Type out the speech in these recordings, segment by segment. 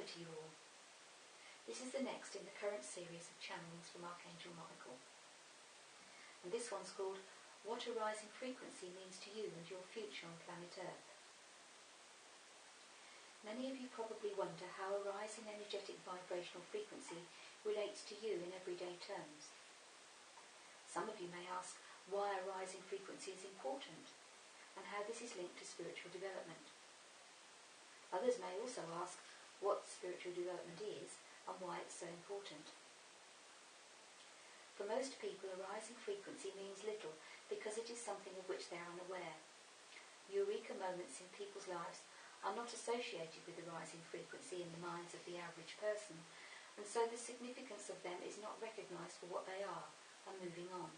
to you all. This is the next in the current series of channelings from Archangel Michael. And this one's called What a Rising Frequency Means to You and Your Future on Planet Earth. Many of you probably wonder how a rising energetic vibrational frequency relates to you in everyday terms. Some of you may ask why a rising frequency is important and how this is linked to spiritual development. Others may also ask what spiritual development is and why it's so important. For most people, a rising frequency means little because it is something of which they are unaware. Eureka moments in people's lives are not associated with the rising frequency in the minds of the average person, and so the significance of them is not recognised for what they are and moving on.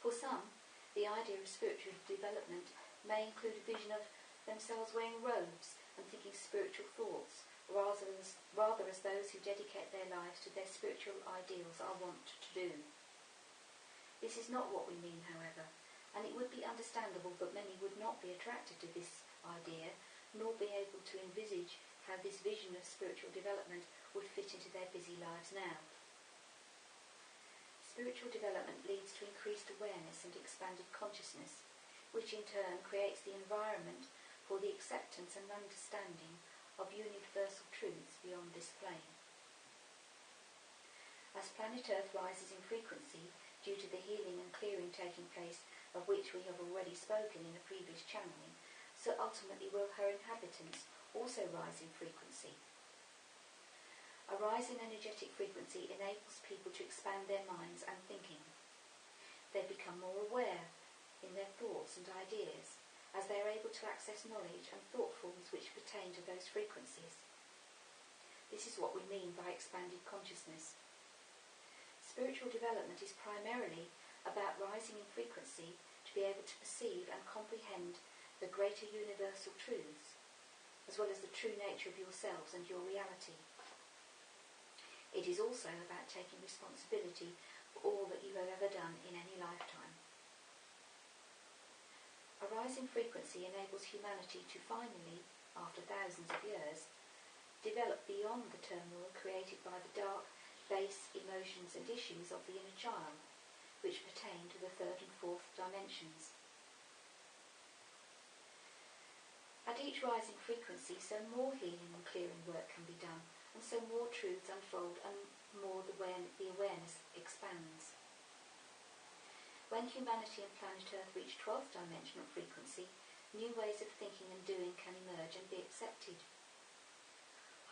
For some, the idea of spiritual development may include a vision of themselves wearing robes and thinking spiritual thoughts, rather as those who dedicate their lives to their spiritual ideals are wont to do. This is not what we mean, however, and it would be understandable that many would not be attracted to this idea, nor be able to envisage how this vision of spiritual development would fit into their busy lives now. Spiritual development leads to increased awareness and expanded consciousness, which in turn creates the environment for the acceptance and understanding of universal truths beyond this plane. As planet Earth rises in frequency due to the healing and clearing taking place, of which we have already spoken in a previous channeling, so ultimately will her inhabitants also rise in frequency. A rise in energetic frequency enables people to expand their minds and thinking. They become more aware in their thoughts and ideas, as they are able to access knowledge and thought forms which pertain to those frequencies. This is what we mean by expanded consciousness. Spiritual development is primarily about rising in frequency to be able to perceive and comprehend the greater universal truths, as well as the true nature of yourselves and your reality. It is also about taking responsibility for all that you have ever done in any lifetime. A rise in frequency enables humanity to finally, after thousands of years, develop beyond the turmoil created by the dark, base emotions and issues of the inner child, which pertain to the third and fourth dimensions. At each rising frequency, so more healing and clearing work can be done, and so more truths unfold and more the awareness expands. When humanity and planet Earth reach 12th dimensional frequency, new ways of thinking and doing can emerge and be accepted.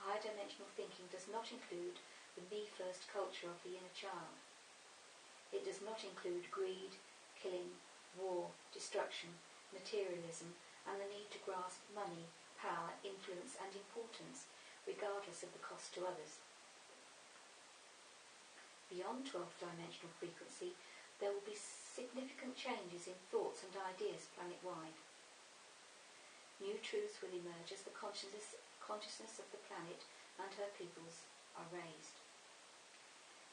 Higher dimensional thinking does not include the me-first culture of the inner child. It does not include greed, killing, war, destruction, materialism, and the need to grasp money, power, influence and importance, regardless of the cost to others. Beyond 12th dimensional frequency, there will be significant changes in thoughts and ideas planet-wide. New truths will emerge as the consciousness of the planet and her peoples are raised.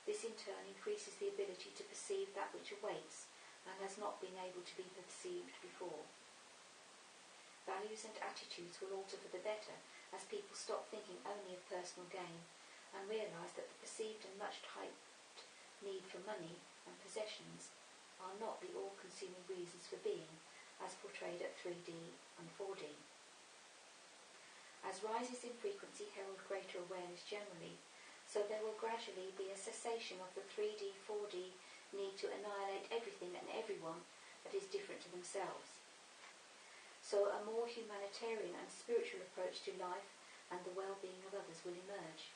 This in turn increases the ability to perceive that which awaits and has not been able to be perceived before. Values and attitudes will alter for the better as people stop thinking only of personal gain and realise that the perceived and much hyped need for money and possessions are not the all-consuming reasons for being, as portrayed at 3D and 4D. As rises in frequency herald greater awareness generally, so there will gradually be a cessation of the 3D, 4D need to annihilate everything and everyone that is different to themselves. So a more humanitarian and spiritual approach to life and the well-being of others will emerge.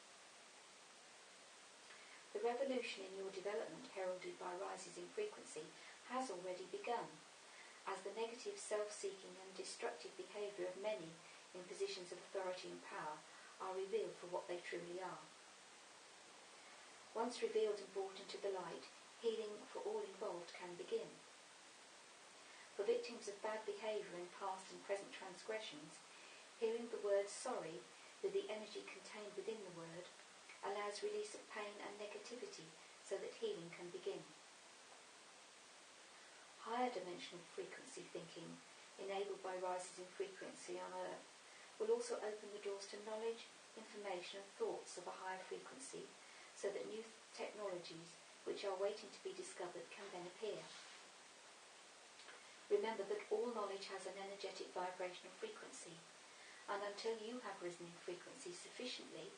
The revolution in your development heralded by rises in frequency has already begun, as the negative self-seeking and destructive behaviour of many in positions of authority and power are revealed for what they truly are. Once revealed and brought into the light, healing for all involved can begin. For victims of bad behaviour in past and present transgressions, hearing the word sorry with the energy contained within the word allows release of pain and negativity so that healing can begin. Higher dimensional frequency thinking, enabled by rises in frequency on Earth, will also open the doors to knowledge, information and thoughts of a higher frequency, so that new technologies which are waiting to be discovered can then appear. Remember that all knowledge has an energetic vibrational frequency, and until you have risen in frequency sufficiently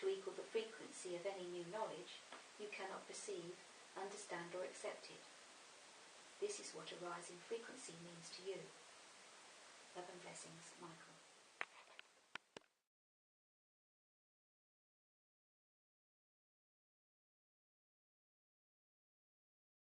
to equal the frequency of any new knowledge, you cannot perceive, understand or accept it. This is what a rise in frequency means to you. Love and blessings, Michael.